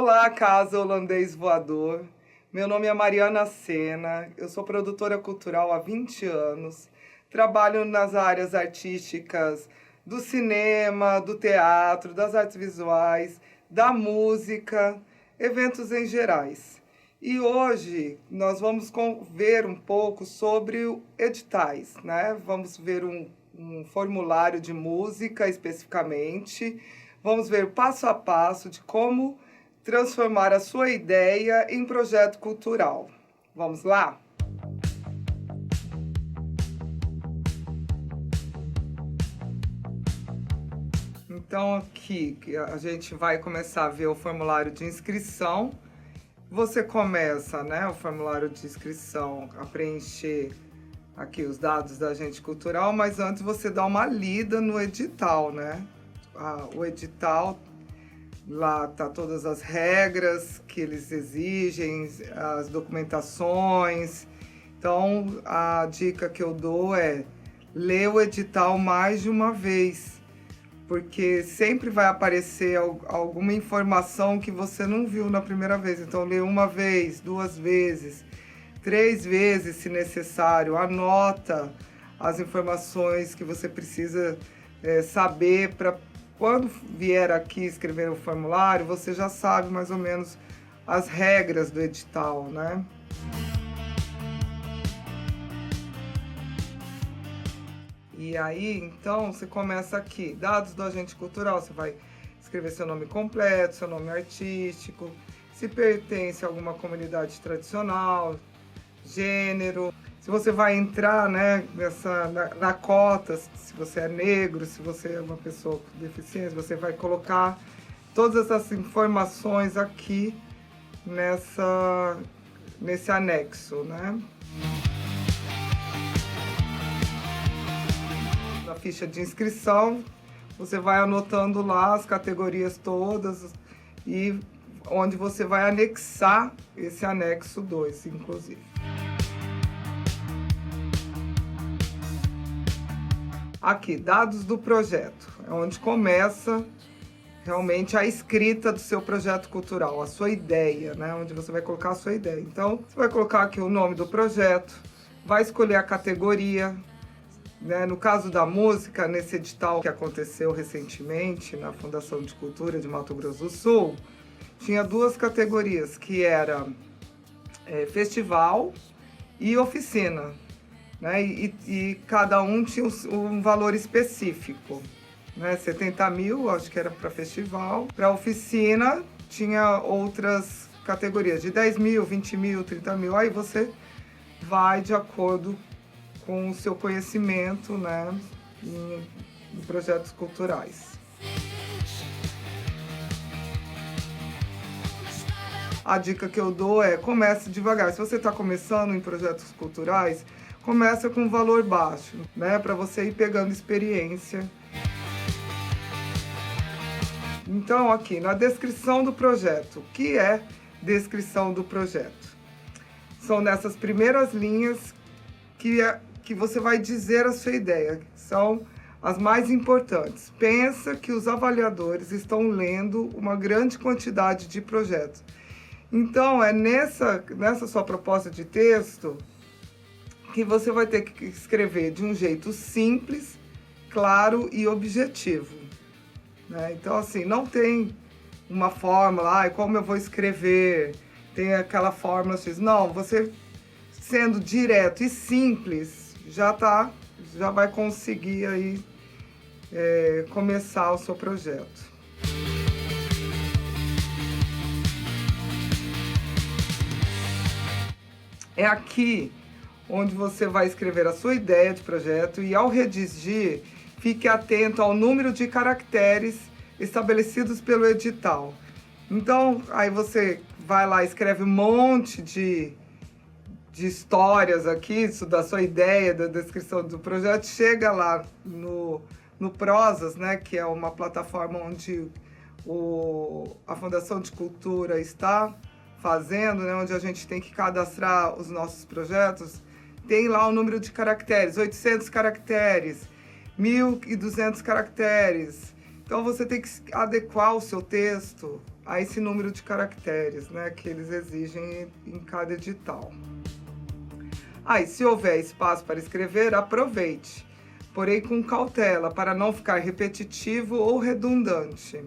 Olá, Casa Holandês Voador. Meu nome é Mariana Sena, eu sou produtora cultural há 20 anos. Trabalho nas áreas artísticas do cinema, do teatro, das artes visuais, da música, eventos em gerais. E hoje nós vamos ver um pouco sobre editais, né? Vamos ver um formulário de música especificamente. Vamos ver passo a passo de como transformar a sua ideia em projeto cultural. Vamos lá? Então aqui a gente vai começar a ver o formulário de inscrição. Você começa, né, o formulário de inscrição a preencher aqui os dados da agente cultural, mas antes você dá uma lida no edital, né? O edital, lá tá todas as regras que eles exigem, as documentações. Então, a dica que eu dou é ler o edital mais de uma vez, porque sempre vai aparecer alguma informação que você não viu na primeira vez. Então, lê uma vez, 2 vezes, 3 vezes, se necessário. Anota as informações que você precisa saber para quando vier aqui escrever o formulário, você já sabe mais ou menos as regras do edital, né? E aí, então, você começa aqui, dados do agente cultural, você vai escrever seu nome completo, seu nome artístico, se pertence a alguma comunidade tradicional, gênero, se você vai entrar, né, na cota, se você é negro, se você é uma pessoa com deficiência, você vai colocar todas essas informações aqui nesse anexo, né? Na ficha de inscrição, você vai anotando lá as categorias todas e onde você vai anexar esse anexo 2, inclusive. Aqui, dados do projeto, é onde começa realmente a escrita do seu projeto cultural, a sua ideia, né? Onde você vai colocar a sua ideia. Então, você vai colocar aqui o nome do projeto, vai escolher a categoria, né? No caso da música, nesse edital que aconteceu recentemente na Fundação de Cultura de Mato Grosso do Sul, tinha 2 categorias, que era festival e oficina. Né? E cada um tinha um valor específico, né? 70 mil, acho que era para festival. Para oficina, tinha outras categorias, de 10 mil, 20 mil, 30 mil. Aí você vai de acordo com o seu conhecimento, né, em projetos culturais. A dica que eu dou é comece devagar. Se você está começando em projetos culturais, começa com um valor baixo, né? Para você ir pegando experiência. Então, aqui, na descrição do projeto. O que é descrição do projeto? São nessas primeiras linhas que você vai dizer a sua ideia. São as mais importantes. Pensa que os avaliadores estão lendo uma grande quantidade de projetos. Então, é nessa sua proposta de texto que você vai ter que escrever de um jeito simples, claro e objetivo, né? Então, assim, não tem uma fórmula, como eu vou escrever, tem aquela fórmula X. Não, você sendo direto e simples, já vai conseguir aí começar o seu projeto. É aqui onde você vai escrever a sua ideia de projeto e, ao redigir, fique atento ao número de caracteres estabelecidos pelo edital. Então, aí você vai lá, escreve um monte de histórias aqui, da sua ideia, da descrição do projeto, chega lá no Prozas, né, que é uma plataforma onde a Fundação de Cultura está fazendo, né, onde a gente tem que cadastrar os nossos projetos. Tem lá o número de caracteres, 800 caracteres, 1.200 caracteres. Então você tem que adequar o seu texto a esse número de caracteres, né, que eles exigem em cada edital. E se houver espaço para escrever, aproveite, porém com cautela, para não ficar repetitivo ou redundante.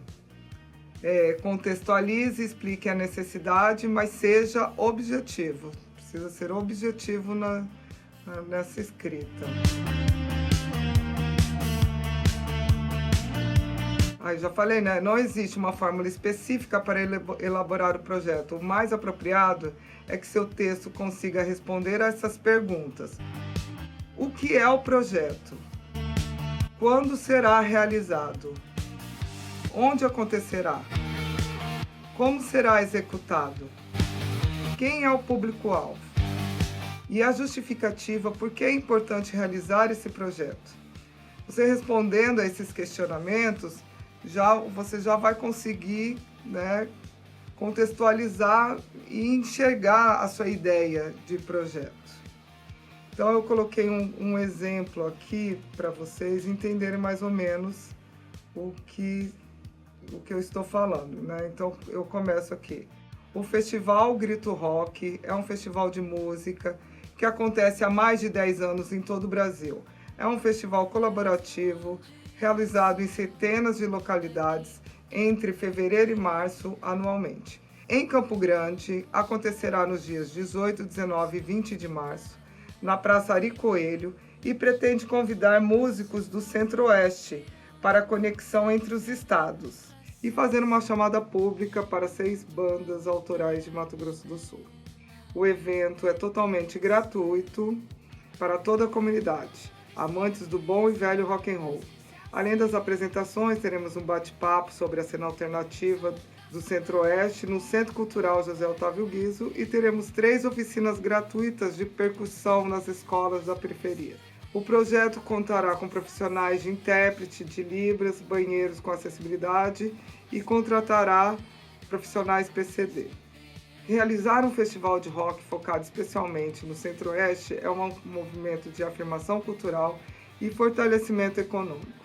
Contextualize, explique a necessidade, mas seja objetivo. Precisa ser objetivo nessa escrita. Já falei, né? Não existe uma fórmula específica para elaborar o projeto. O mais apropriado é que seu texto consiga responder a essas perguntas. O que é o projeto? Quando será realizado? Onde acontecerá? Como será executado? Quem é o público-alvo? E a justificativa por que é importante realizar esse projeto? Você respondendo a esses questionamentos, você já vai conseguir, né, contextualizar e enxergar a sua ideia de projeto. Então eu coloquei um exemplo aqui para vocês entenderem mais ou menos o que eu estou falando, né? Então eu começo aqui. O Festival Grito Rock é um festival de música que acontece há mais de 10 anos em todo o Brasil. É um festival colaborativo realizado em centenas de localidades entre fevereiro e março anualmente. Em Campo Grande, acontecerá nos dias 18, 19 e 20 de março, na Praça Ari Coelho, e pretende convidar músicos do Centro-Oeste para a conexão entre os estados e fazer uma chamada pública para 6 bandas autorais de Mato Grosso do Sul. O evento é totalmente gratuito para toda a comunidade, amantes do bom e velho rock and roll. Além das apresentações, teremos um bate-papo sobre a cena alternativa do Centro-Oeste no Centro Cultural José Otávio Guizzo e teremos 3 oficinas gratuitas de percussão nas escolas da periferia. O projeto contará com profissionais de intérprete, de libras, banheiros com acessibilidade e contratará profissionais PCD. Realizar um festival de rock focado especialmente no Centro-Oeste é um movimento de afirmação cultural e fortalecimento econômico.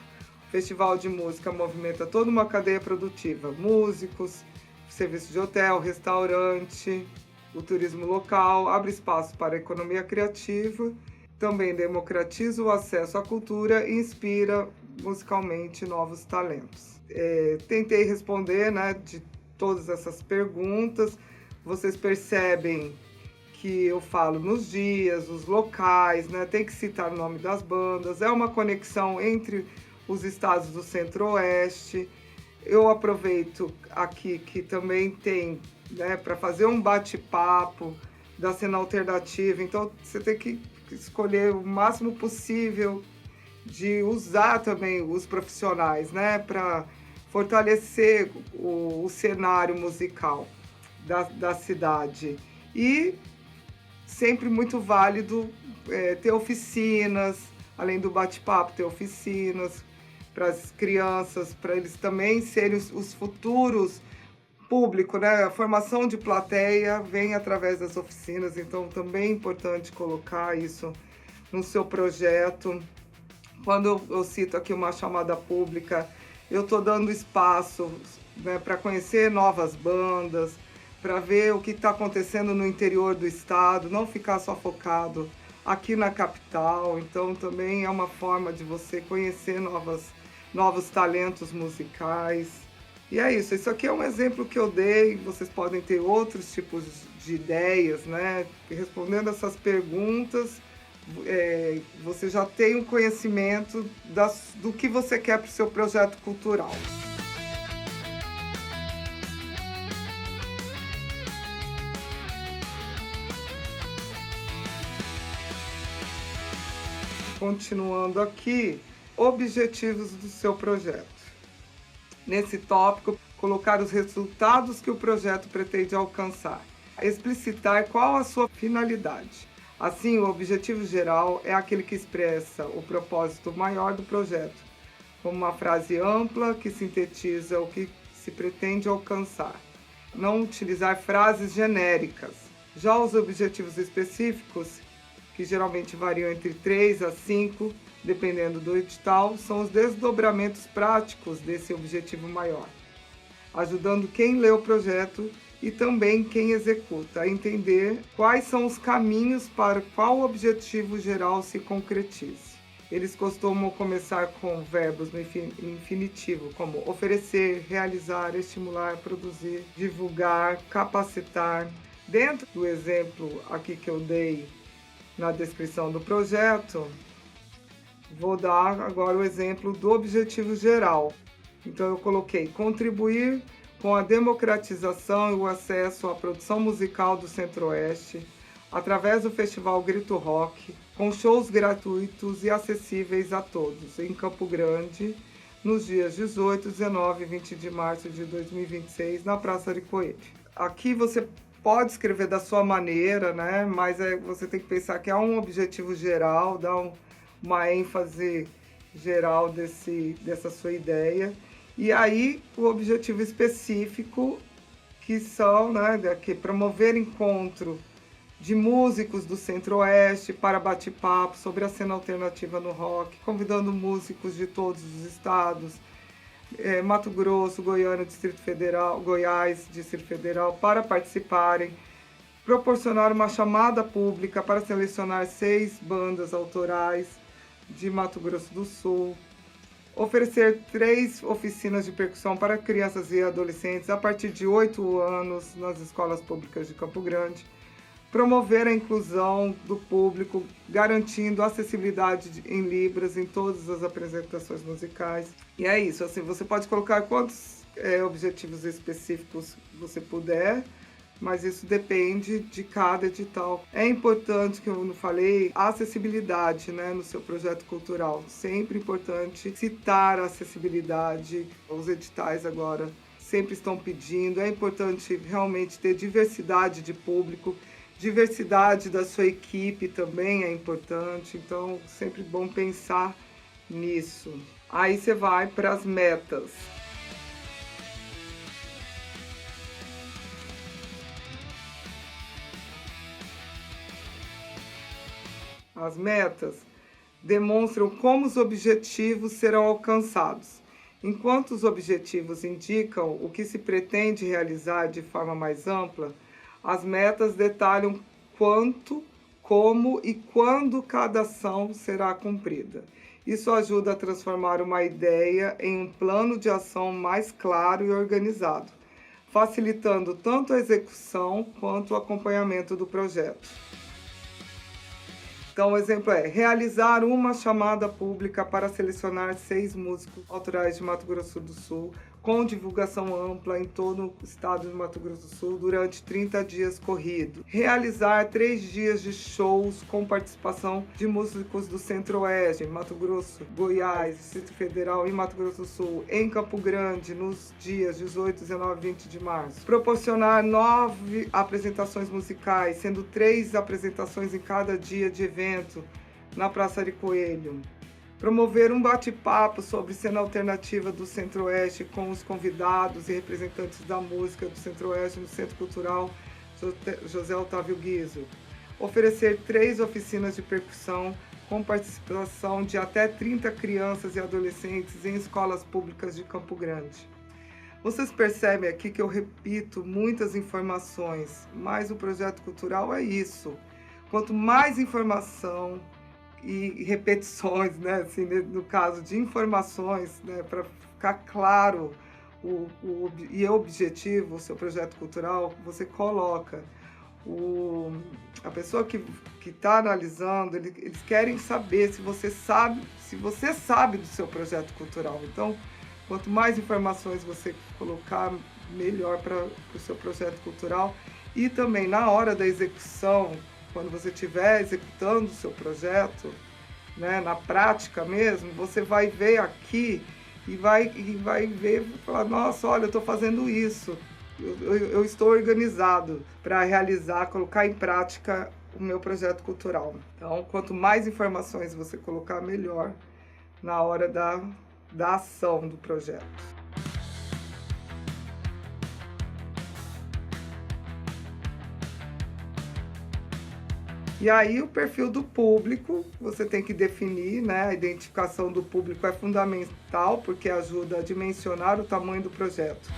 O Festival de Música movimenta toda uma cadeia produtiva, músicos, serviços de hotel, restaurante, o turismo local, abre espaço para a economia criativa, também democratiza o acesso à cultura e inspira musicalmente novos talentos. Tentei responder, né, de todas essas perguntas. Vocês percebem que eu falo nos dias, os locais, né? Tem que citar o nome das bandas. É uma conexão entre os estados do Centro-Oeste. Eu aproveito aqui que também tem, né, para fazer um bate-papo da cena alternativa. Então, você tem que escolher o máximo possível de usar também os profissionais, né, para fortalecer o cenário musical da cidade. E sempre muito válido ter oficinas, além do bate-papo, ter oficinas para as crianças, para eles também serem os futuros público, né? A formação de plateia vem através das oficinas, então também é importante colocar isso no seu projeto. Quando eu cito aqui uma chamada pública, eu estou dando espaço, né, para conhecer novas bandas, para ver o que está acontecendo no interior do estado, não ficar só focado aqui na capital. Então também é uma forma de você conhecer novos talentos musicais. E é isso, isso aqui é um exemplo que eu dei, vocês podem ter outros tipos de ideias, né? Respondendo essas perguntas, você já tem um conhecimento do que você quer para o seu projeto cultural. Continuando aqui, objetivos do seu projeto. Nesse tópico, colocar os resultados que o projeto pretende alcançar. Explicitar qual a sua finalidade. Assim, o objetivo geral é aquele que expressa o propósito maior do projeto, como uma frase ampla que sintetiza o que se pretende alcançar. Não utilizar frases genéricas. Já os objetivos específicos, que geralmente variam entre 3 a 5, dependendo do edital, são os desdobramentos práticos desse objetivo maior, ajudando quem lê o projeto e também quem executa a entender quais são os caminhos para qual objetivo geral se concretize. Eles costumam começar com verbos no infinitivo, como oferecer, realizar, estimular, produzir, divulgar, capacitar. Dentro do exemplo aqui que eu dei na descrição do projeto, vou dar agora o exemplo do objetivo geral. Então eu coloquei contribuir com a democratização e o acesso à produção musical do Centro-Oeste, através do Festival Grito Rock, com shows gratuitos e acessíveis a todos, em Campo Grande, nos dias 18, 19 e 20 de março de 2026, na Praça de Coelho. Aqui você pode escrever da sua maneira, né? Mas você tem que pensar que é um objetivo geral, dar uma ênfase geral dessa sua ideia. E aí, o objetivo específico, que são, né, que promover encontro de músicos do Centro-Oeste para bate-papo sobre a cena alternativa no rock, convidando músicos de todos os estados, Mato Grosso, Goiânia, Distrito Federal, Goiás, Distrito Federal, para participarem, proporcionar uma chamada pública para selecionar 6 bandas autorais de Mato Grosso do Sul, oferecer 3 oficinas de percussão para crianças e adolescentes a partir de 8 anos nas escolas públicas de Campo Grande, promover a inclusão do público, garantindo acessibilidade em Libras em todas as apresentações musicais. E é isso, assim, você pode colocar quantos objetivos específicos você puder, mas isso depende de cada edital. É importante, que eu não falei, a acessibilidade, né, no seu projeto cultural. Sempre importante citar a acessibilidade. Os editais agora sempre estão pedindo. É importante realmente ter diversidade de público. Diversidade da sua equipe também é importante, então sempre bom pensar nisso. Aí você vai para as metas. As metas demonstram como os objetivos serão alcançados. Enquanto os objetivos indicam o que se pretende realizar de forma mais ampla, as metas detalham quanto, como e quando cada ação será cumprida. Isso ajuda a transformar uma ideia em um plano de ação mais claro e organizado, facilitando tanto a execução quanto o acompanhamento do projeto. Então, o exemplo é realizar uma chamada pública para selecionar 6 músicos autorais de Mato Grosso do Sul, com divulgação ampla em todo o estado de Mato Grosso do Sul durante 30 dias corridos. Realizar 3 dias de shows com participação de músicos do Centro-Oeste, Mato Grosso, Goiás, Distrito Federal e Mato Grosso do Sul, em Campo Grande, nos dias 18, 19 e 20 de março. Proporcionar 9 apresentações musicais, sendo 3 apresentações em cada dia de evento na Praça de Coelho. Promover um bate-papo sobre cena alternativa do Centro-Oeste com os convidados e representantes da música do Centro-Oeste no Centro Cultural José Otávio Guizzo. Oferecer 3 oficinas de percussão com participação de até 30 crianças e adolescentes em escolas públicas de Campo Grande. Vocês percebem aqui que eu repito muitas informações, mas o projeto cultural é isso. Quanto mais informação e repetições, né, assim, no caso de informações, né, para ficar claro o objetivo, o seu projeto cultural, você coloca. A pessoa que está analisando, eles querem saber se você sabe do seu projeto cultural. Então, quanto mais informações você colocar, melhor para o seu projeto cultural. E também na hora da execução, quando você estiver executando o seu projeto, né, na prática mesmo, você vai ver aqui e vai ver e falar, nossa, olha, eu estou fazendo isso, eu estou organizado para realizar, colocar em prática o meu projeto cultural. Então, quanto mais informações você colocar, melhor na hora da ação do projeto. E aí o perfil do público, você tem que definir, né? A identificação do público é fundamental porque ajuda a dimensionar o tamanho do projeto.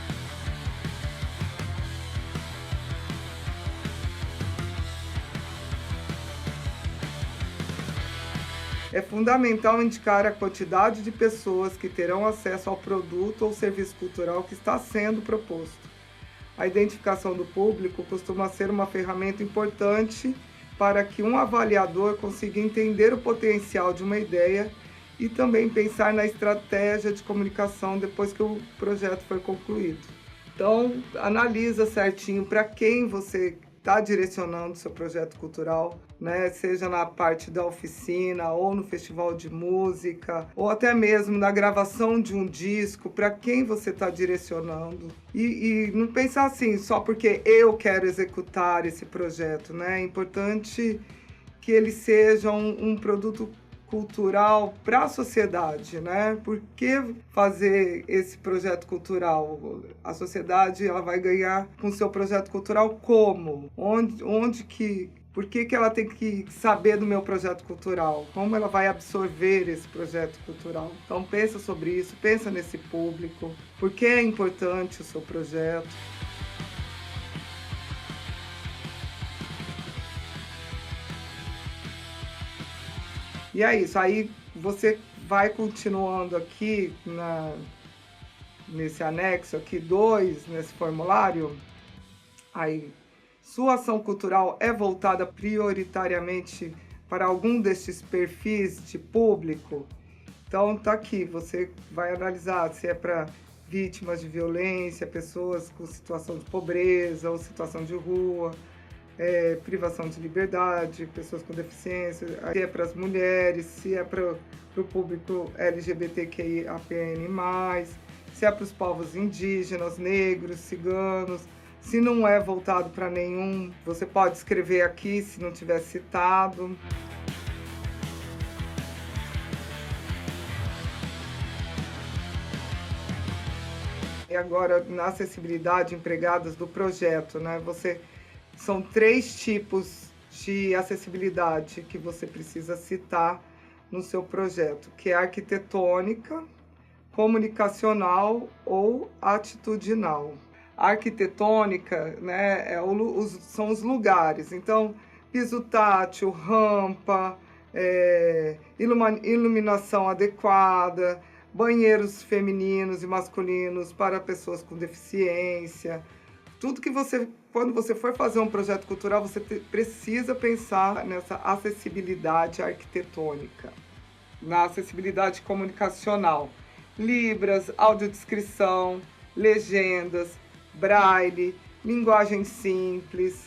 É fundamental indicar a quantidade de pessoas que terão acesso ao produto ou serviço cultural que está sendo proposto. A identificação do público costuma ser uma ferramenta importante para que um avaliador consiga entender o potencial de uma ideia e também pensar na estratégia de comunicação depois que o projeto for concluído. Então, analisa certinho para quem você está direcionando seu projeto cultural, né? Seja na parte da oficina, ou no festival de música, ou até mesmo na gravação de um disco, para quem você está direcionando. E não pensar assim, só porque eu quero executar esse projeto, né? É importante que ele seja um produto cultural para a sociedade, né? Por que fazer esse projeto cultural? A sociedade ela vai ganhar com o seu projeto cultural como? Por que ela tem que saber do meu projeto cultural? Como ela vai absorver esse projeto cultural? Então pensa sobre isso, pensa nesse público, por que é importante o seu projeto. E é isso, aí você vai continuando aqui nesse anexo aqui 2, nesse formulário, aí sua ação cultural é voltada prioritariamente para algum destes perfis de público? Então tá aqui, você vai analisar se é para vítimas de violência, pessoas com situação de pobreza ou situação de rua, privação de liberdade, pessoas com deficiência, se é para as mulheres, se é para o público LGBTQIAPN+, se é para os povos indígenas, negros, ciganos. Se não é voltado para nenhum, você pode escrever aqui se não tiver citado. E agora, na acessibilidade, empregadas do projeto, né? São 3 tipos de acessibilidade que você precisa citar no seu projeto, que é arquitetônica, comunicacional ou atitudinal. A arquitetônica, né, são os lugares, então piso tátil, rampa, iluminação adequada, banheiros femininos e masculinos para pessoas com deficiência. Tudo que quando você for fazer um projeto cultural, você precisa pensar nessa acessibilidade arquitetônica. Na acessibilidade comunicacional, libras, audiodescrição, legendas, braille, linguagem simples,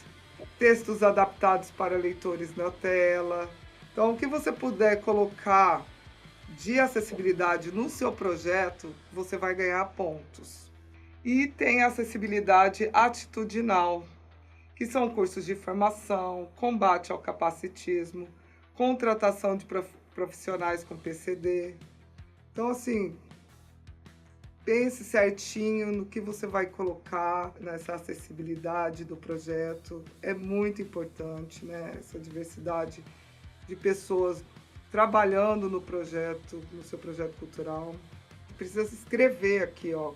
textos adaptados para leitores na tela. Então, o que você puder colocar de acessibilidade no seu projeto, você vai ganhar pontos. E tem a acessibilidade atitudinal, que são cursos de formação, combate ao capacitismo, contratação de profissionais com PCD. Então, assim, pense certinho no que você vai colocar nessa acessibilidade do projeto. É muito importante, né? Essa diversidade de pessoas trabalhando no projeto, no seu projeto cultural. Precisa escrever aqui, ó.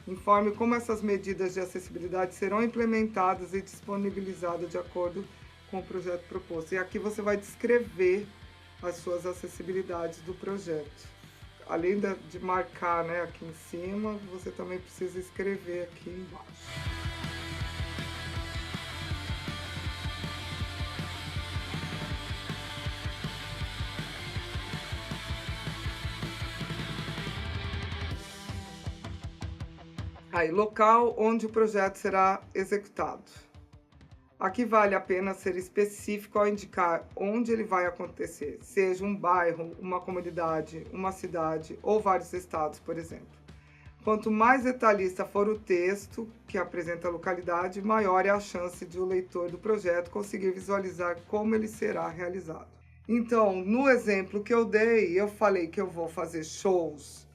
Informe como essas medidas de acessibilidade serão implementadas e disponibilizadas de acordo com o projeto proposto. E aqui você vai descrever as suas acessibilidades do projeto. Além de marcar, né, aqui em cima, você também precisa escrever aqui embaixo. Aí, local onde o projeto será executado. Aqui vale a pena ser específico ao indicar onde ele vai acontecer, seja um bairro, uma comunidade, uma cidade ou vários estados, por exemplo. Quanto mais detalhista for o texto que apresenta a localidade, maior é a chance de o leitor do projeto conseguir visualizar como ele será realizado. Então, no exemplo que eu dei, eu falei que eu vou fazer shows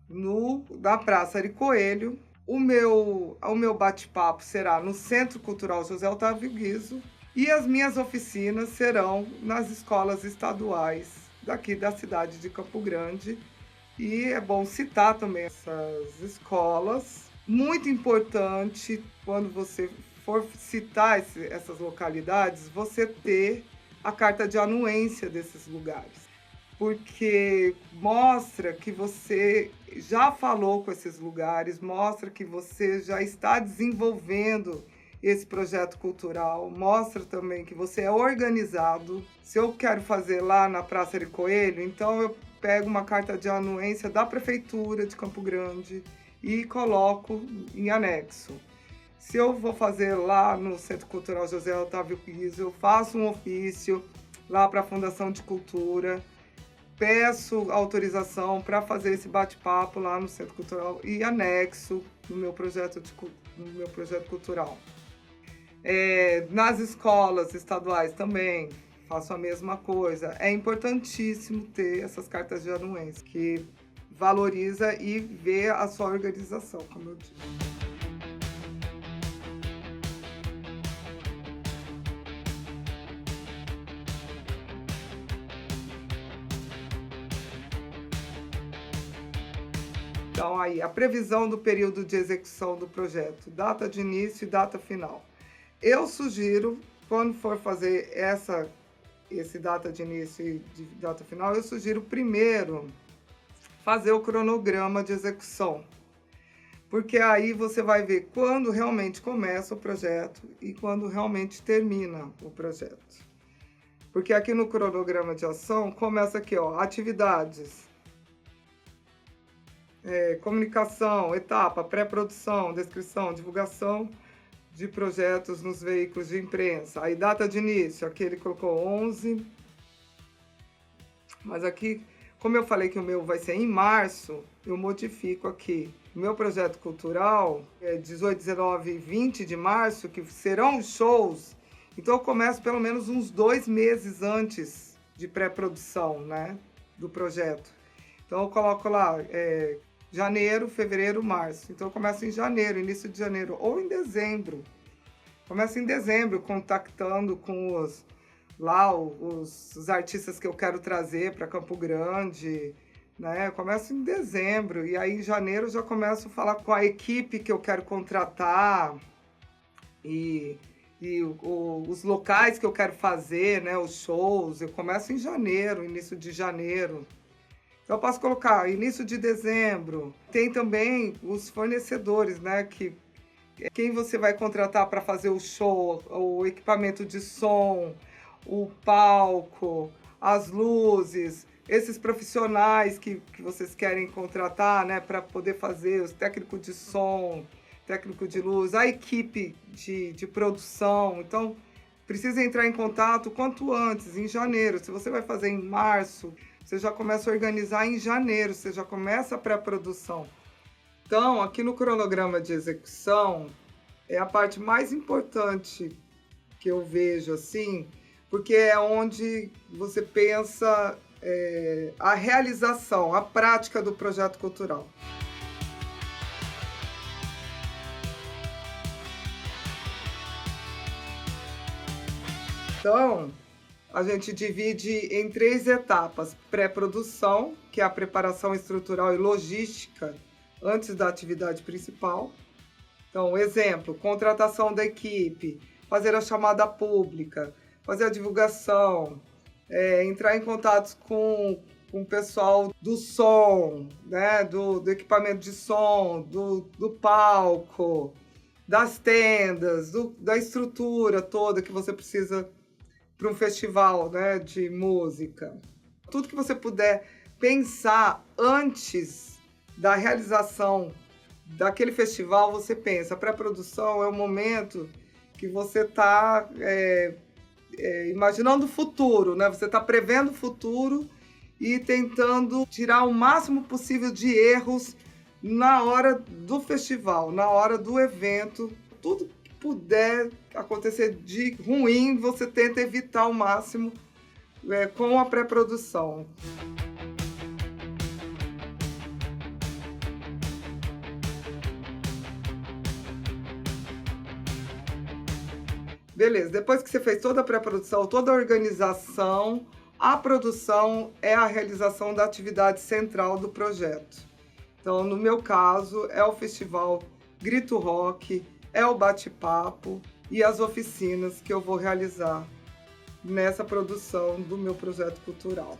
na Praça Ari Coelho. O meu bate-papo será no Centro Cultural José Otávio Guizzo. E as minhas oficinas serão nas escolas estaduais daqui da cidade de Campo Grande. E é bom citar também essas escolas. Muito importante, quando você for citar essas localidades, você ter a carta de anuência desses lugares, porque mostra que você já falou com esses lugares, mostra que você já está desenvolvendo esse projeto cultural, mostra também que você é organizado. Se eu quero fazer lá na Praça de Coelho, então eu pego uma carta de anuência da Prefeitura de Campo Grande e coloco em anexo. Se eu vou fazer lá no Centro Cultural José Otávio Pizzo, eu faço um ofício lá para a Fundação de Cultura, peço autorização para fazer esse bate-papo lá no Centro Cultural e anexo no meu projeto cultural. Nas escolas estaduais também faço a mesma coisa. É importantíssimo ter essas cartas de anuência, que valoriza e vê a sua organização, como eu disse. Então, aí, a previsão do período de execução do projeto, data de início e data final. Eu sugiro, quando for fazer esse data de início e de data final, eu sugiro primeiro fazer o cronograma de execução, porque aí você vai ver quando realmente começa o projeto e quando realmente termina o projeto. Porque aqui no cronograma de ação começa aqui, ó, atividades, comunicação, etapa, pré-produção, descrição, divulgação de projetos nos veículos de imprensa. Aí data de início, aqui ele colocou 11, mas aqui, como eu falei que o meu vai ser em março, eu modifico aqui. O meu projeto cultural é 18, 19 e 20 de março, que serão shows, então eu começo pelo menos uns 2 meses antes de pré-produção, né, do projeto. Então eu coloco lá janeiro, fevereiro, março. Então eu começo em janeiro, início de janeiro, ou em dezembro. Começo em dezembro, contactando com os artistas que eu quero trazer para Campo Grande, né? Começo em dezembro, e aí em janeiro eu já começo a falar com a equipe que eu quero contratar e os locais que eu quero fazer, né? Os shows. Eu começo em janeiro, início de janeiro. Então, eu posso colocar início de dezembro. Tem também os fornecedores, né? Quem você vai contratar para fazer o show, o equipamento de som, o palco, as luzes, esses profissionais que vocês querem contratar, né? Para poder fazer, os técnicos de som, técnico de luz, a equipe de produção. Então, precisa entrar em contato quanto antes, em janeiro. Se você vai fazer em março, você já começa a organizar em janeiro, você já começa a pré-produção. Então, aqui no cronograma de execução, é a parte mais importante que eu vejo, assim, porque é onde você pensa a realização, a prática do projeto cultural. Então, a gente divide em 3 etapas: pré-produção, que é a preparação estrutural e logística antes da atividade principal. Então, exemplo, contratação da equipe, fazer a chamada pública, fazer a divulgação, entrar em contato com o pessoal do som, né, do equipamento de som, do palco, das tendas, da estrutura toda que você precisa para um festival, né, de música. Tudo que você puder pensar antes da realização daquele festival, você pensa. A pré-produção é o momento que você está imaginando o futuro, né? Você está prevendo o futuro e tentando tirar o máximo possível de erros na hora do festival, na hora do evento. Tudo que puder acontecer de ruim, você tenta evitar ao máximo com a pré-produção. Beleza, depois que você fez toda a pré-produção, toda a organização, a produção é a realização da atividade central do projeto. Então, no meu caso, é o festival Grito Rock, é o bate-papo e as oficinas que eu vou realizar nessa produção do meu projeto cultural.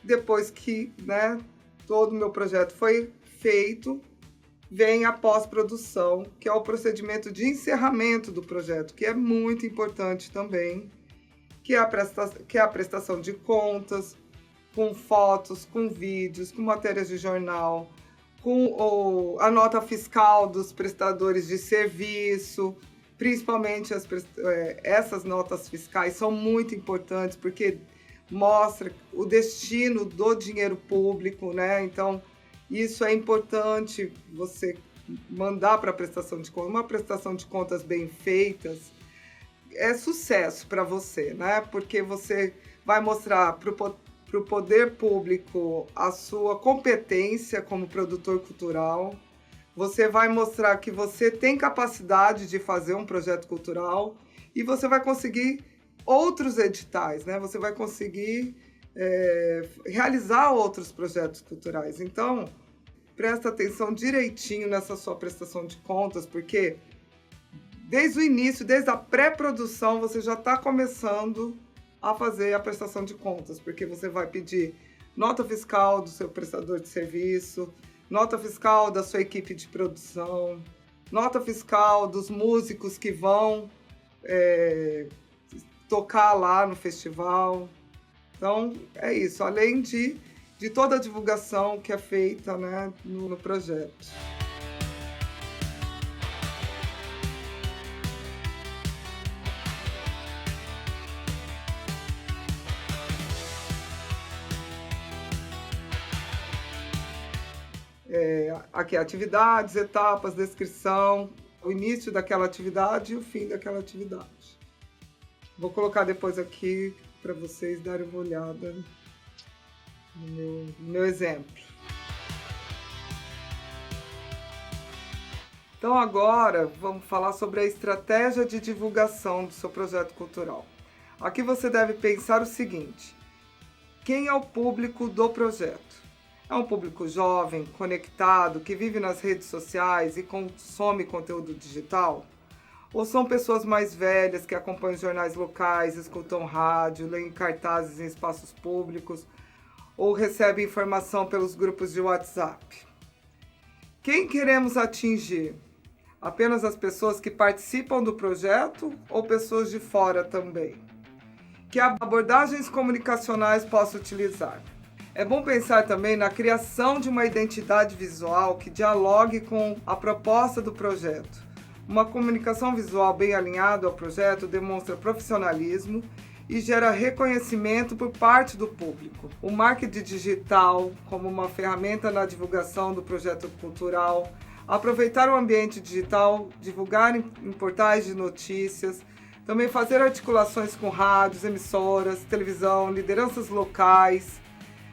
Depois que, né, todo o meu projeto foi feito, vem a pós-produção, que é o procedimento de encerramento do projeto, que é muito importante também, que é a prestação de contas, com fotos, com vídeos, com matérias de jornal, com a nota fiscal dos prestadores de serviço, principalmente essas notas fiscais são muito importantes, porque mostra o destino do dinheiro público, né? Então, isso é importante você mandar para a prestação de contas. Uma prestação de contas bem feitas é sucesso para você, né? Porque você vai mostrar para o poder público a sua competência como produtor cultural. Você vai mostrar que você tem capacidade de fazer um projeto cultural e você vai conseguir outros editais, né? Você vai conseguir realizar outros projetos culturais. Então, presta atenção direitinho nessa sua prestação de contas, porque desde o início, desde a pré-produção, você já está começando a fazer a prestação de contas, porque você vai pedir nota fiscal do seu prestador de serviço, nota fiscal da sua equipe de produção, nota fiscal dos músicos que vão tocar lá no festival. Então, é isso, além de toda a divulgação que é feita, né, no projeto. Aqui, atividades, etapas, descrição, o início daquela atividade e o fim daquela atividade. Vou colocar depois aqui para vocês darem uma olhada no meu exemplo. Então agora vamos falar sobre a estratégia de divulgação do seu projeto cultural. Aqui você deve pensar o seguinte: quem é o público do projeto? É um público jovem, conectado, que vive nas redes sociais e consome conteúdo digital? Ou são pessoas mais velhas que acompanham jornais locais, escutam rádio, leem cartazes em espaços públicos ou recebem informação pelos grupos de WhatsApp? Quem queremos atingir? Apenas as pessoas que participam do projeto ou pessoas de fora também? Que abordagens comunicacionais posso utilizar? É bom pensar também na criação de uma identidade visual que dialogue com a proposta do projeto. Uma comunicação visual bem alinhada ao projeto demonstra profissionalismo e gera reconhecimento por parte do público. O marketing digital, como uma ferramenta na divulgação do projeto cultural, aproveitar o ambiente digital, divulgar em portais de notícias, também fazer articulações com rádios, emissoras, televisão, lideranças locais,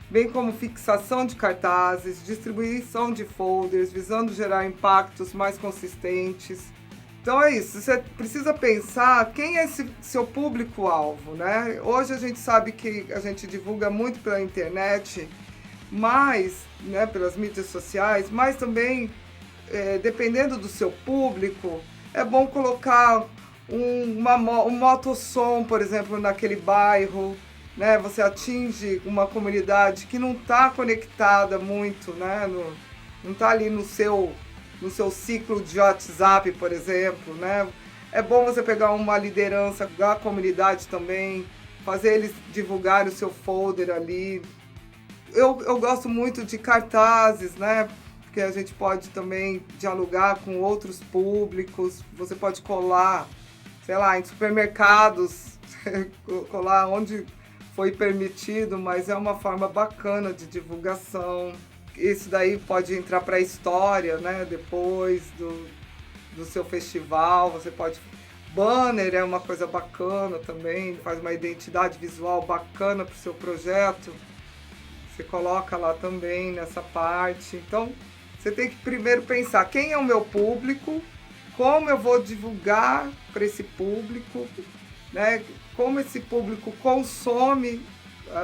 bem como fixação de cartazes, distribuição de folders, visando gerar impactos mais consistentes. Então é isso, você precisa pensar quem é esse seu público-alvo, né? Hoje a gente sabe que a gente divulga muito pela internet, mas, né, pelas mídias sociais, mas também, dependendo do seu público, é bom colocar um motossom, por exemplo, naquele bairro, né? Você atinge uma comunidade que não está conectada muito, né? Não está ali no seu ciclo de WhatsApp, por exemplo, né? É bom você pegar uma liderança da comunidade também, fazer eles divulgarem o seu folder ali. Eu gosto muito de cartazes, né? Porque a gente pode também dialogar com outros públicos. Você pode colar, sei lá, em supermercados, colar onde foi permitido, mas é uma forma bacana de divulgação. Isso daí pode entrar para a história, né? Depois do seu festival, você pode... Banner é uma coisa bacana também, faz uma identidade visual bacana para o seu projeto. Você coloca lá também nessa parte. Então, você tem que primeiro pensar quem é o meu público, como eu vou divulgar para esse público, né? Como esse público consome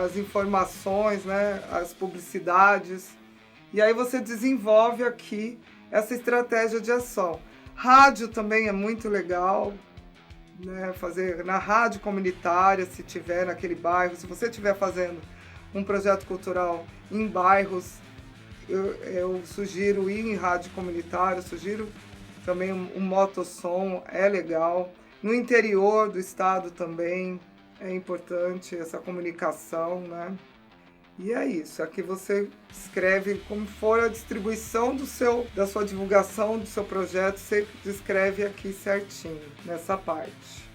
as informações, né? As publicidades. E aí você desenvolve aqui essa estratégia de ação. Rádio também é muito legal, né? Fazer na rádio comunitária, se tiver naquele bairro, se você estiver fazendo um projeto cultural em bairros, eu sugiro ir em rádio comunitária, sugiro também um motossom, é legal. No interior do estado também é importante essa comunicação, né? E é isso, aqui você escreve como for a distribuição da sua divulgação, do seu projeto, você descreve aqui certinho, nessa parte.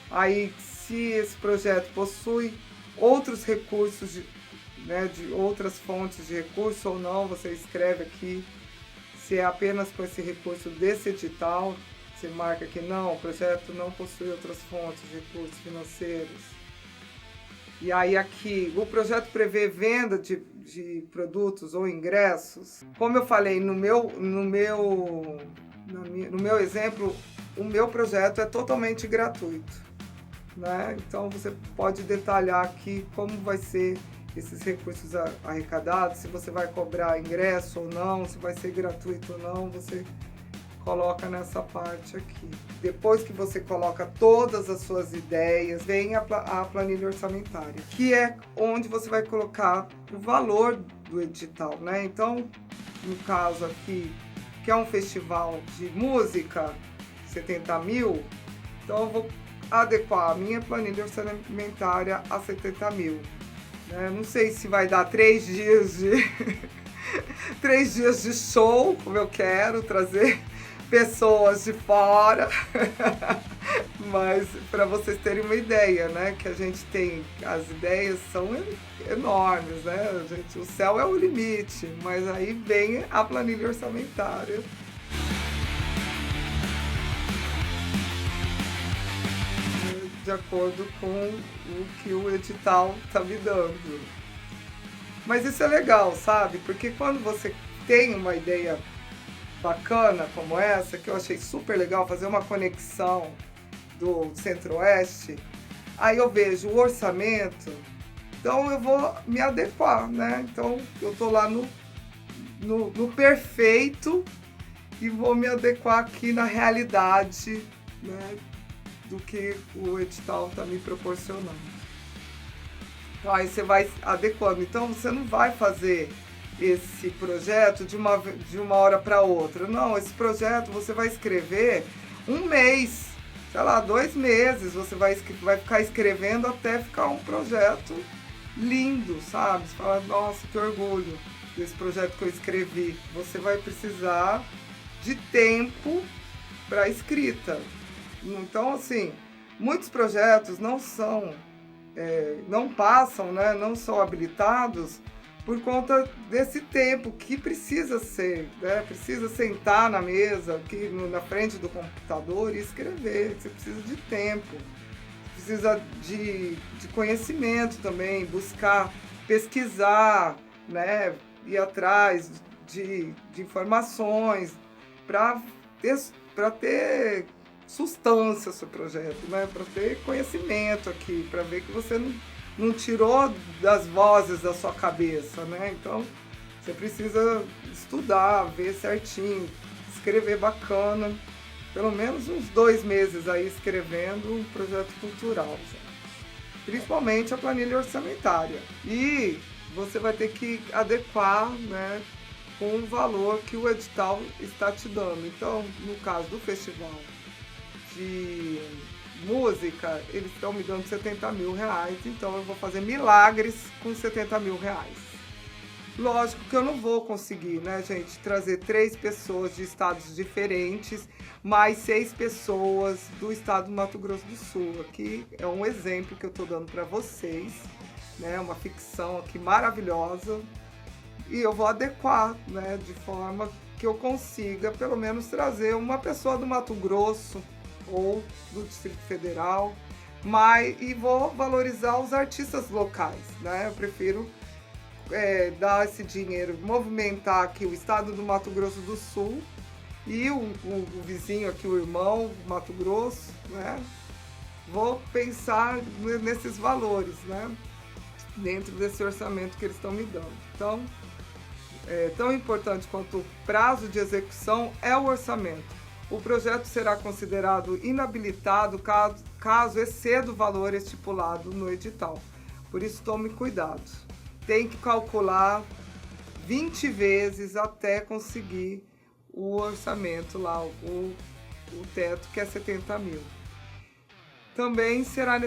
Aí, se esse projeto possui outros recursos, de outras fontes de recurso ou não, você escreve aqui. Se é apenas com esse recurso desse edital, você marca que não, o projeto não possui outras fontes de recursos financeiros. E aí aqui, o projeto prevê venda de produtos ou ingressos. Como eu falei no meu exemplo, o meu projeto é totalmente gratuito, né? Então você pode detalhar aqui como vai ser esses recursos arrecadados, se você vai cobrar ingresso ou não, se vai ser gratuito ou não, você coloca nessa parte aqui. Depois que você coloca todas as suas ideias, vem a planilha orçamentária, que é onde você vai colocar o valor do edital, né? Então, no caso aqui, que é um festival de música, 70 mil, então eu vou adequar a minha planilha orçamentária a 70 mil. Não sei se vai dar 3 dias de 3 dias de show, como eu quero, trazer pessoas de fora, mas para vocês terem uma ideia, né, que a gente tem, as ideias são enormes, né, o céu é o limite, mas aí vem a planilha orçamentária. De acordo com o que o edital está me dando. Mas isso é legal, sabe? Porque quando você tem uma ideia bacana como essa, que eu achei super legal, fazer uma conexão do Centro-Oeste, aí eu vejo o orçamento, então eu vou me adequar, né? Então eu tô lá no perfeito e vou me adequar aqui na realidade, né, do que o edital está me proporcionando. Então, aí você vai adequando. Então você não vai fazer esse projeto de uma hora para outra. Não, esse projeto você vai escrever um mês, sei lá, 2 meses. Você vai ficar escrevendo até ficar um projeto lindo, sabe? Você fala, nossa, que orgulho desse projeto que eu escrevi. Você vai precisar de tempo para escrita. Então, assim, muitos projetos não passam, né, não são habilitados por conta desse tempo que precisa ser, né, precisa sentar na mesa, aqui na frente do computador e escrever, você precisa de tempo, precisa de conhecimento também, buscar, pesquisar, né, ir atrás de informações para ter substância seu projeto, né? Para ter conhecimento aqui, para ver que você não tirou das vozes da sua cabeça, né? Então, você precisa estudar, ver certinho, escrever bacana, pelo menos uns 2 meses aí escrevendo um projeto cultural, gente. Principalmente a planilha orçamentária. E você vai ter que adequar, né, com o valor que o edital está te dando. Então, no caso do festival de música, eles estão me dando 70 mil reais, então eu vou fazer milagres com 70 mil reais. Lógico que eu não vou conseguir, né, gente, trazer 3 pessoas de estados diferentes, mais 6 pessoas do estado do Mato Grosso do Sul. Aqui é um exemplo que eu estou dando para vocês, né, uma ficção aqui maravilhosa, e eu vou adequar, né, de forma que eu consiga, pelo menos, trazer uma pessoa do Mato Grosso ou do Distrito Federal, e vou valorizar os artistas locais, né? Eu prefiro dar esse dinheiro, movimentar aqui o estado do Mato Grosso do Sul e o vizinho aqui, o irmão Mato Grosso, né? Vou pensar nesses valores, né? Dentro desse orçamento que eles estão me dando. Então, tão importante quanto o prazo de execução é o orçamento. O projeto será considerado inabilitado caso exceda o valor estipulado no edital. Por isso, tome cuidado. Tem que calcular 20 vezes até conseguir o orçamento lá, o teto, que é 70 mil. Também será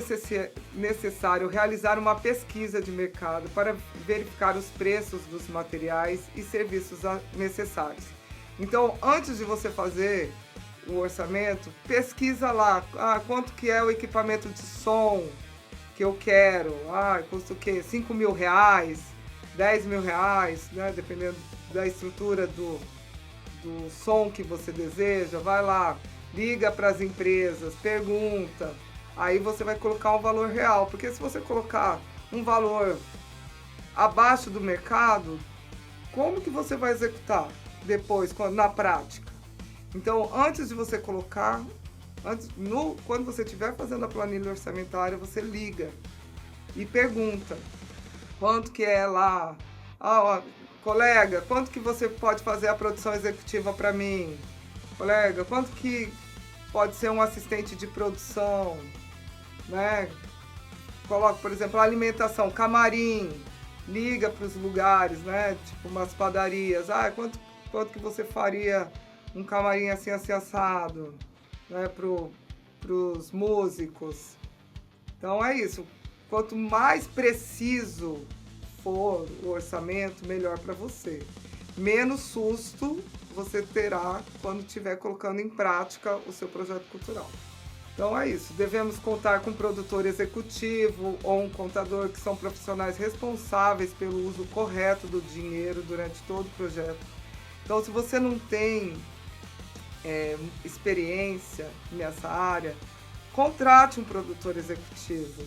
necessário realizar uma pesquisa de mercado para verificar os preços dos materiais e serviços necessários. Então, antes de você fazer o orçamento, pesquisa lá quanto que é o equipamento de som que eu quero. Custa o quê? 5 mil reais, 10 mil reais, né? Dependendo da estrutura do som que você deseja. Vai lá, liga para as empresas, pergunta. Aí você vai colocar um valor real, porque se você colocar um valor abaixo do mercado, como que você vai executar depois, na prática? Então, antes de você colocar, quando você estiver fazendo a planilha orçamentária, você liga e pergunta quanto que é lá. Colega, quanto que você pode fazer a produção executiva para mim? Colega, quanto que pode ser um assistente de produção? Né? Coloca, por exemplo, a alimentação, camarim, liga para os lugares, né? Tipo umas padarias. Quanto que você faria um camarim assim assado, né? Pros músicos. Então é isso. Quanto mais preciso for o orçamento, melhor para você. Menos susto você terá quando estiver colocando em prática o seu projeto cultural. Então é isso, devemos contar com um produtor executivo ou um contador que são profissionais responsáveis pelo uso correto do dinheiro durante todo o projeto. Então, se você não tem experiência nessa área, contrate um produtor executivo,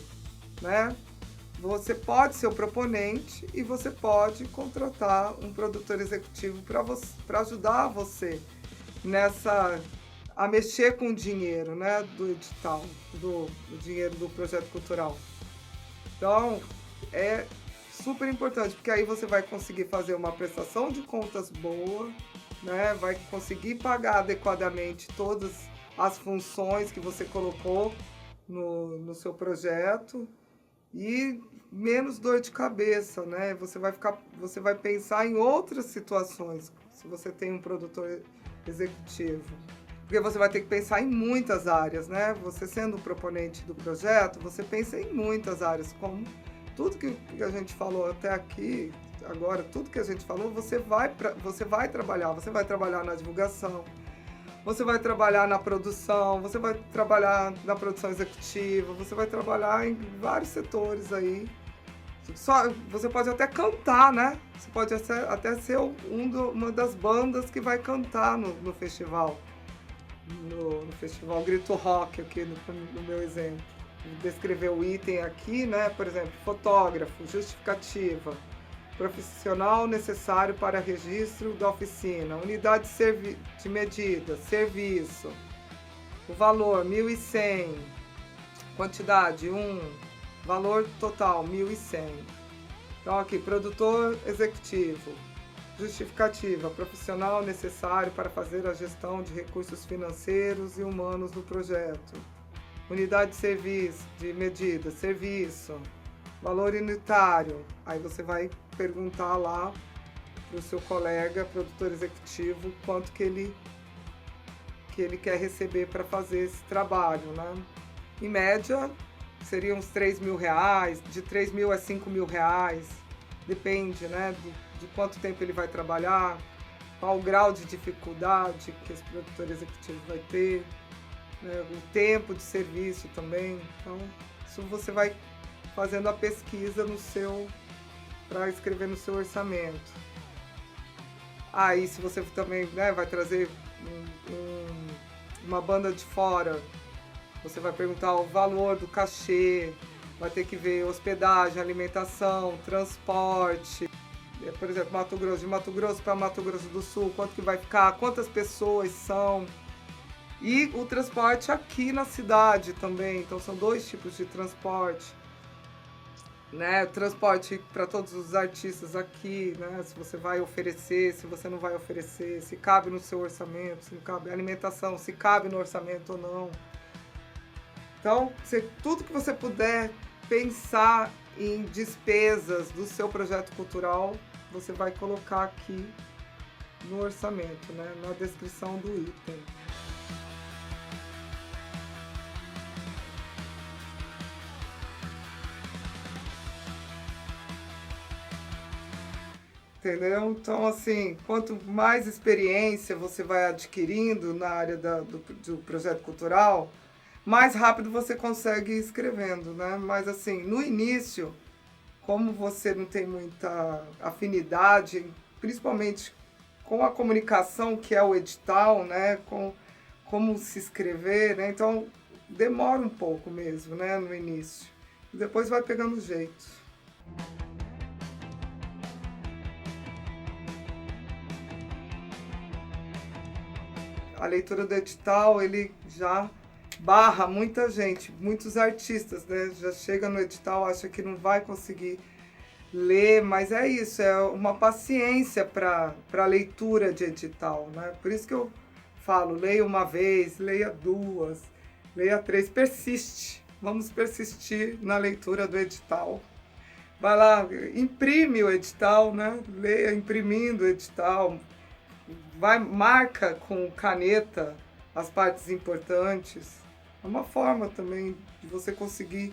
né? Você pode ser o proponente e você pode contratar um produtor executivo para ajudar você a mexer com o dinheiro, né, do edital, do dinheiro do projeto cultural. Então, é super importante, porque aí você vai conseguir fazer uma prestação de contas boa, né, vai conseguir pagar adequadamente todas as funções que você colocou no seu projeto e menos dor de cabeça, né? Você vai pensar em outras situações se você tem um produtor executivo. Porque você vai ter que pensar em muitas áreas, né? Você sendo o proponente do projeto, você pensa em muitas áreas, como tudo que a gente falou até aqui, agora, tudo que a gente falou, você vai trabalhar na divulgação, você vai trabalhar na produção, você vai trabalhar na produção executiva, você vai trabalhar em vários setores aí. Você pode até cantar, né? Você pode até ser uma das bandas que vai cantar no festival. No festival Grito Rock, aqui no meu exemplo. Vou descrever o item aqui, né? Por exemplo, fotógrafo, justificativa, profissional necessário para registro da oficina, unidade de medida, serviço, o valor 1.100, quantidade 1, valor total 1.100. Então aqui, produtor executivo, justificativa, profissional necessário para fazer a gestão de recursos financeiros e humanos do projeto. Unidade de serviço, de medida, serviço, valor unitário. Aí você vai perguntar lá para o seu colega, produtor executivo, quanto que ele quer receber para fazer esse trabalho, né? Em média, seriam uns 3 mil reais, de 3 mil a 5 mil reais, depende, né, de quanto tempo ele vai trabalhar, qual o grau de dificuldade que esse produtor executivo vai ter, né, o tempo de serviço também. Então, isso você vai fazendo a pesquisa para escrever no seu orçamento. Aí, se você também, né, vai trazer uma banda de fora, você vai perguntar o valor do cachê, vai ter que ver hospedagem, alimentação, transporte. Por exemplo, Mato Grosso, de Mato Grosso para Mato Grosso do Sul, quanto que vai ficar, quantas pessoas são. E o transporte aqui na cidade também, então são 2 tipos de transporte. Né, transporte para todos os artistas aqui, né, se você vai oferecer, se você não vai oferecer, se cabe no seu orçamento, se não cabe, alimentação, se cabe no orçamento ou não. Então, tudo que você puder pensar em despesas do seu projeto cultural, você vai colocar aqui no orçamento, né, na descrição do item. Entendeu? Então, assim, quanto mais experiência você vai adquirindo na área do projeto cultural, mais rápido você consegue ir escrevendo, né? Mas, assim, no início, como você não tem muita afinidade, principalmente com a comunicação, que é o edital, né? Com como se escrever, né? Então, demora um pouco mesmo, né? No início. Depois vai pegando jeito. A leitura do edital, ele já barra muita gente, muitos artistas, né? Já chega no edital, acha que não vai conseguir ler, mas é isso, é uma paciência para a leitura de edital, né? Por isso que eu falo, leia uma vez, leia 2, leia 3, persiste. Vamos persistir na leitura do edital. Vai lá, imprime o edital, né? Leia imprimindo o edital, marca com caneta as partes importantes. É uma forma também de você conseguir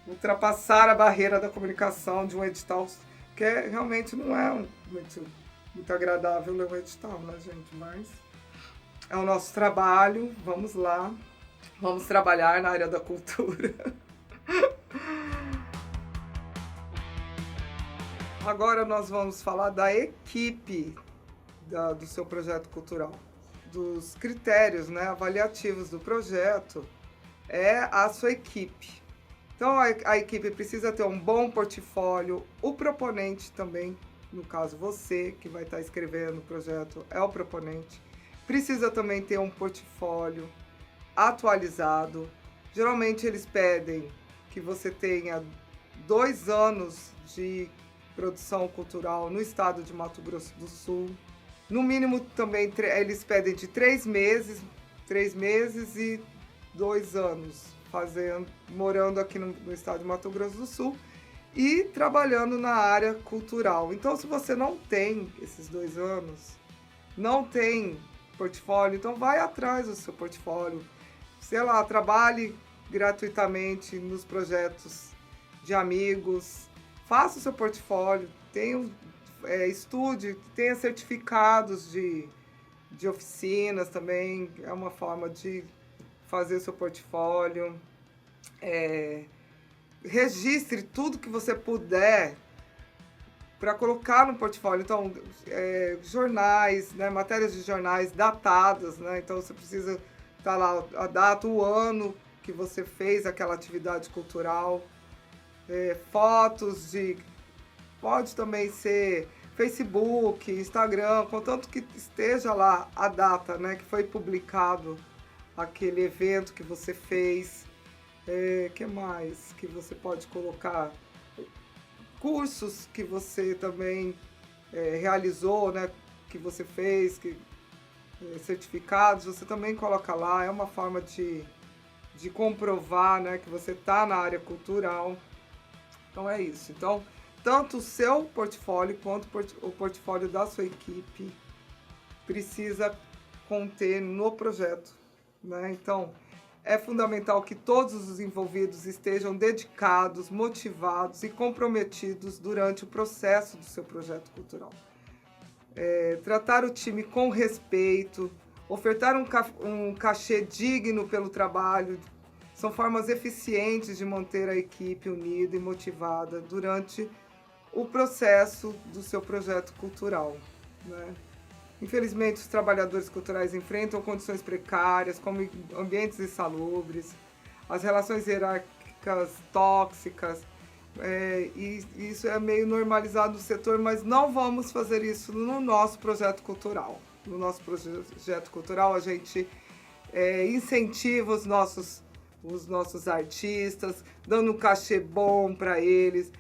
ultrapassar a barreira da comunicação de um edital, que realmente não é muito agradável ler um edital, né, gente? Mas é o nosso trabalho, vamos lá, vamos trabalhar na área da cultura. Agora nós vamos falar da equipe do seu projeto cultural, dos critérios, né, avaliativos do projeto, é a sua equipe. Então a equipe precisa ter um bom portfólio, o proponente também, no caso você que vai estar escrevendo o projeto é o proponente, precisa também ter um portfólio atualizado. Geralmente eles pedem que você tenha 2 anos de produção cultural no estado de Mato Grosso do Sul. No mínimo, também, eles pedem de 3 meses e 2 anos, morando aqui no estado de Mato Grosso do Sul e trabalhando na área cultural. Então, se você não tem esses 2 anos, não tem portfólio, então vai atrás do seu portfólio. Sei lá, trabalhe gratuitamente nos projetos de amigos, faça o seu portfólio, estude, tenha certificados de oficinas também, é uma forma de fazer o seu portfólio. Registre tudo que você puder para colocar no portfólio. Então, jornais, né, matérias de jornais datadas, né? Então você precisa estar lá a data, o ano que você fez aquela atividade cultural. Fotos pode também ser Facebook, Instagram, contanto que esteja lá a data, né, que foi publicado aquele evento que você fez. Que mais que você pode colocar? Cursos que você também realizou, né, que você fez, certificados, você também coloca lá. É uma forma de comprovar, né, que você está na área cultural. Então é isso. Então, tanto o seu portfólio quanto o portfólio da sua equipe precisa conter no projeto, né? Então, é fundamental que todos os envolvidos estejam dedicados, motivados e comprometidos durante o processo do seu projeto cultural. Tratar o time com respeito, ofertar um cachê digno pelo trabalho, são formas eficientes de manter a equipe unida e motivada durante o processo do seu projeto cultural, né? Infelizmente, os trabalhadores culturais enfrentam condições precárias, como ambientes insalubres, as relações hierárquicas tóxicas, e isso é meio normalizado no setor, mas não vamos fazer isso no nosso projeto cultural. No nosso projeto cultural, a gente incentiva os nossos artistas, dando um cachê bom para eles,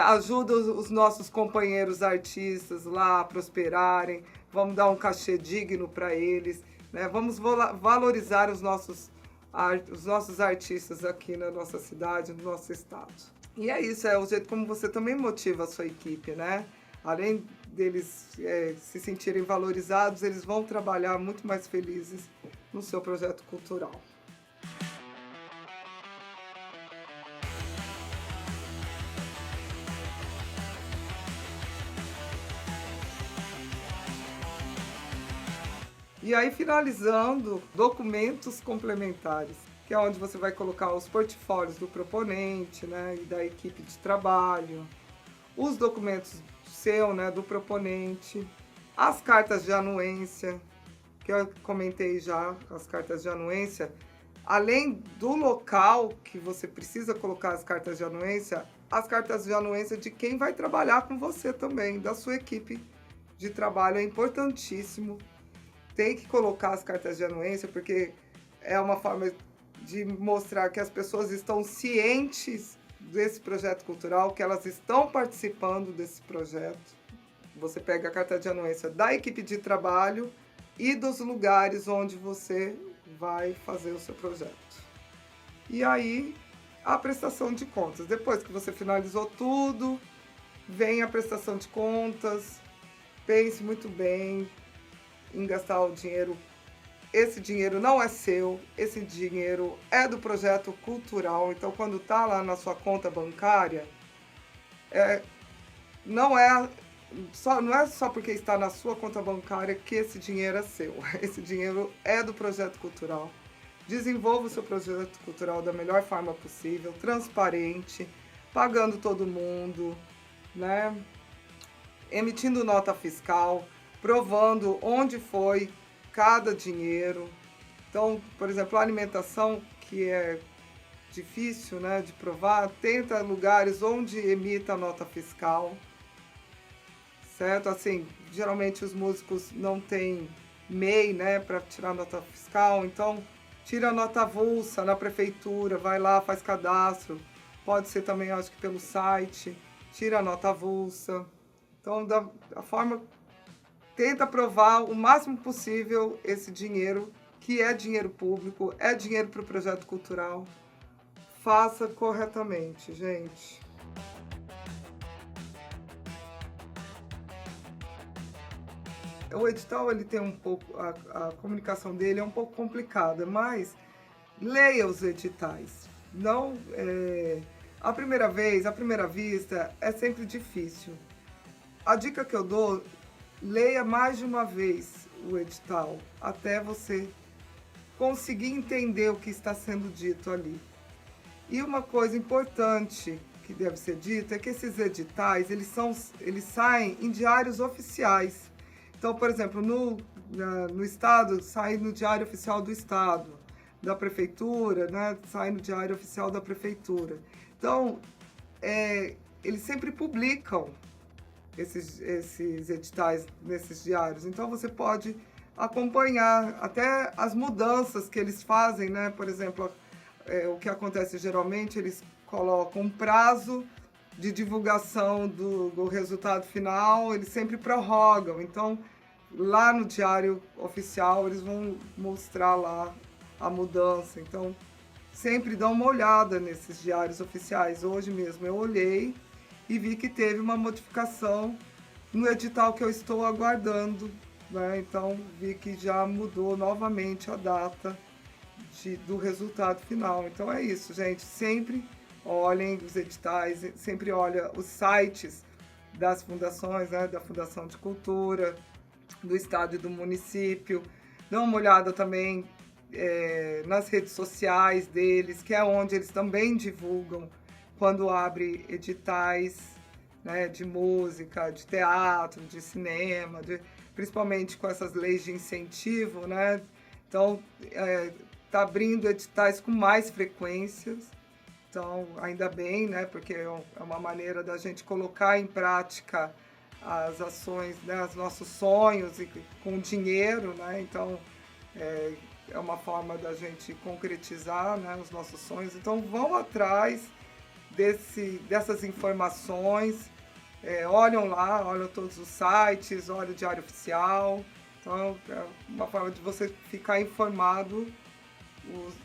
ajuda os nossos companheiros artistas lá a prosperarem, vamos dar um cachê digno para eles, né? Vamos valorizar os nossos artistas aqui na nossa cidade, no nosso estado. E é isso, é o jeito como você também motiva a sua equipe, né? Além deles se sentirem valorizados, eles vão trabalhar muito mais felizes no seu projeto cultural. E aí, finalizando, documentos complementares, que é onde você vai colocar os portfólios do proponente, né, e da equipe de trabalho, os documentos seu, né, do proponente, as cartas de anuência, que eu comentei já, as cartas de anuência, além do local que você precisa colocar as cartas de anuência de quem vai trabalhar com você também, da sua equipe de trabalho, é importantíssimo. Tem que colocar as cartas de anuência, porque é uma forma de mostrar que as pessoas estão cientes desse projeto cultural, que elas estão participando desse projeto. Você pega a carta de anuência da equipe de trabalho e dos lugares onde você vai fazer o seu projeto. E aí, a prestação de contas. Depois que você finalizou tudo, vem a prestação de contas. Pense muito bem em gastar o dinheiro. Esse dinheiro não é seu, esse dinheiro é do projeto cultural. Então, quando está lá na sua conta bancária, não é só porque está na sua conta bancária que esse dinheiro é seu. Esse dinheiro é do projeto cultural. Desenvolva o seu projeto cultural da melhor forma possível, transparente, pagando todo mundo, né? Emitindo nota fiscal, provando onde foi cada dinheiro. Então, por exemplo, a alimentação, que é difícil, né, de provar, tenta lugares onde emita nota fiscal, certo? Assim, geralmente os músicos não têm MEI, né, para tirar nota fiscal, então tira a nota avulsa na prefeitura, vai lá, faz cadastro, pode ser também, acho que pelo site, tira a nota avulsa. Então, da forma, tenta provar o máximo possível esse dinheiro, que é dinheiro público, é dinheiro para o projeto cultural. Faça corretamente, gente. O edital, ele tem um pouco, a comunicação dele é um pouco complicada, mas leia os editais. Não, a primeira vista é sempre difícil. A dica que eu dou, leia mais de uma vez o edital, até você conseguir entender o que está sendo dito ali. E uma coisa importante que deve ser dita é que esses editais, eles saem em diários oficiais. Então, por exemplo, no estado, sai no Diário Oficial do Estado, da Prefeitura, né, sai no Diário Oficial da Prefeitura. Então, eles sempre publicam esses editais nesses diários. Então, você pode acompanhar até as mudanças que eles fazem, né? Por exemplo, o que acontece geralmente, eles colocam um prazo de divulgação do resultado final, eles sempre prorrogam. Então, lá no Diário Oficial, eles vão mostrar lá a mudança. Então, sempre dá uma olhada nesses diários oficiais. Hoje mesmo eu olhei e vi que teve uma modificação no edital que eu estou aguardando, né? Então, vi que já mudou novamente a data do resultado final. Então, é isso, gente. Sempre olhem os editais, sempre olha os sites das fundações, né? Da Fundação de Cultura, do estado e do município. Dá uma olhada também nas redes sociais deles, que é onde eles também divulgam quando abre editais, né, de música, de teatro, de cinema, principalmente com essas leis de incentivo, né? Então, está abrindo editais com mais frequências. Então, ainda bem, né? Porque é uma maneira da gente colocar em prática as ações, né? Os nossos sonhos e com dinheiro, né? Então, é uma forma da gente concretizar, né, os nossos sonhos. Então, vão atrás dessas informações, olham lá, olham todos os sites, olham o Diário Oficial. Então, é uma forma de você ficar informado.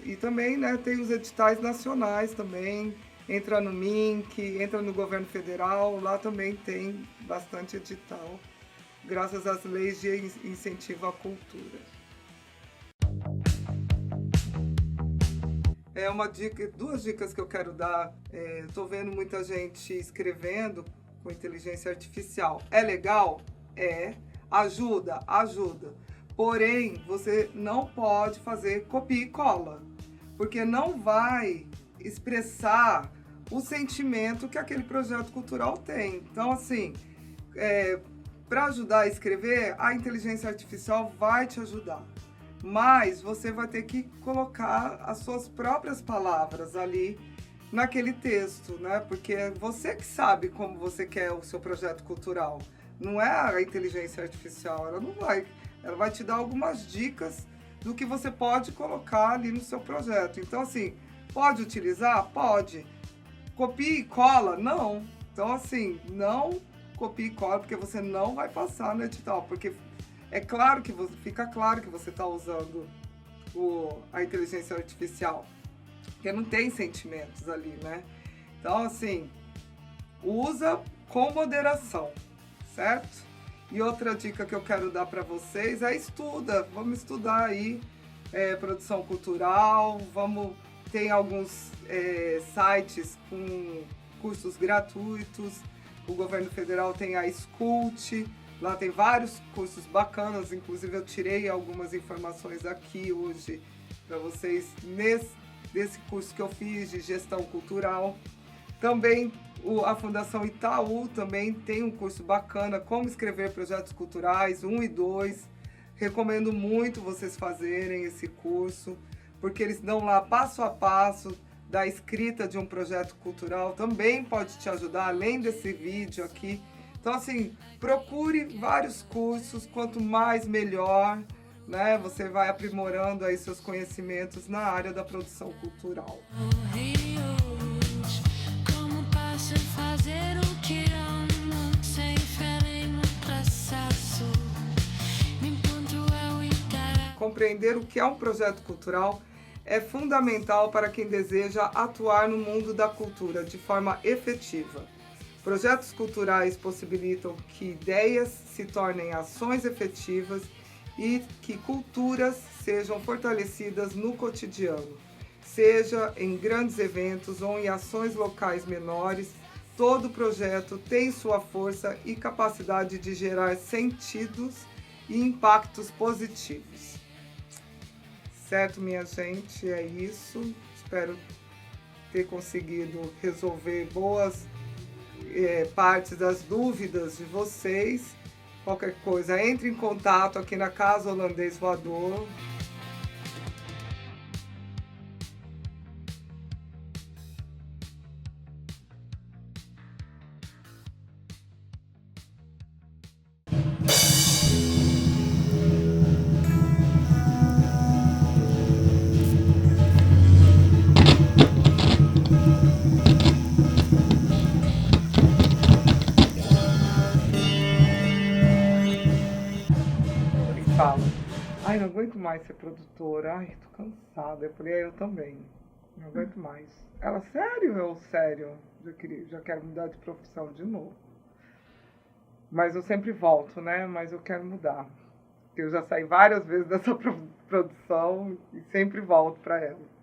E também, né, tem os editais nacionais também. Entra no MINC, entra no governo federal, lá também tem bastante edital, graças às leis de incentivo à cultura. Duas dicas que eu quero dar. Estou vendo muita gente escrevendo com inteligência artificial. É legal? Ajuda. Porém, você não pode fazer copia e cola, porque não vai expressar o sentimento que aquele projeto cultural tem. Então, assim, para ajudar a escrever, a inteligência artificial vai te ajudar. Mas você vai ter que colocar as suas próprias palavras ali naquele texto, né? Porque é você que sabe como você quer o seu projeto cultural. Não é a inteligência artificial, ela vai te dar algumas dicas do que você pode colocar ali no seu projeto. Então, assim, pode utilizar? Pode. Copia e cola? Não. Então, assim, não copia e cola, porque você não vai passar no edital, porque fica claro que você está usando a inteligência artificial, porque não tem sentimentos ali, né? Então, assim, usa com moderação, certo? E outra dica que eu quero dar para vocês vamos estudar aí produção cultural, tem alguns sites com cursos gratuitos, o governo federal tem a Scult. Lá tem vários cursos bacanas, inclusive eu tirei algumas informações aqui hoje para vocês desse curso que eu fiz de gestão cultural. Também a Fundação Itaú também tem um curso bacana, como escrever projetos culturais, 1 e 2. Recomendo muito vocês fazerem esse curso, porque eles dão lá passo a passo da escrita de um projeto cultural. Também pode te ajudar, além desse vídeo aqui. Então, assim, procure vários cursos, quanto mais melhor, né? Você vai aprimorando aí seus conhecimentos na área da produção cultural. Compreender o que é um projeto cultural é fundamental para quem deseja atuar no mundo da cultura de forma efetiva. Projetos culturais possibilitam que ideias se tornem ações efetivas e que culturas sejam fortalecidas no cotidiano. Seja em grandes eventos ou em ações locais menores, todo projeto tem sua força e capacidade de gerar sentidos e impactos positivos. Certo, minha gente? É isso. Espero ter conseguido resolver partes das dúvidas de vocês. Qualquer coisa, entre em contato aqui na Casa Holandês Voador. Fala, ai, não aguento mais ser produtora, ai, tô cansada. Eu falei, eu também, não aguento mais. Ela, sério? Sério, já quero mudar de profissão de novo. Mas eu sempre volto, né? Mas eu quero mudar. Eu já saí várias vezes dessa produção e sempre volto para ela.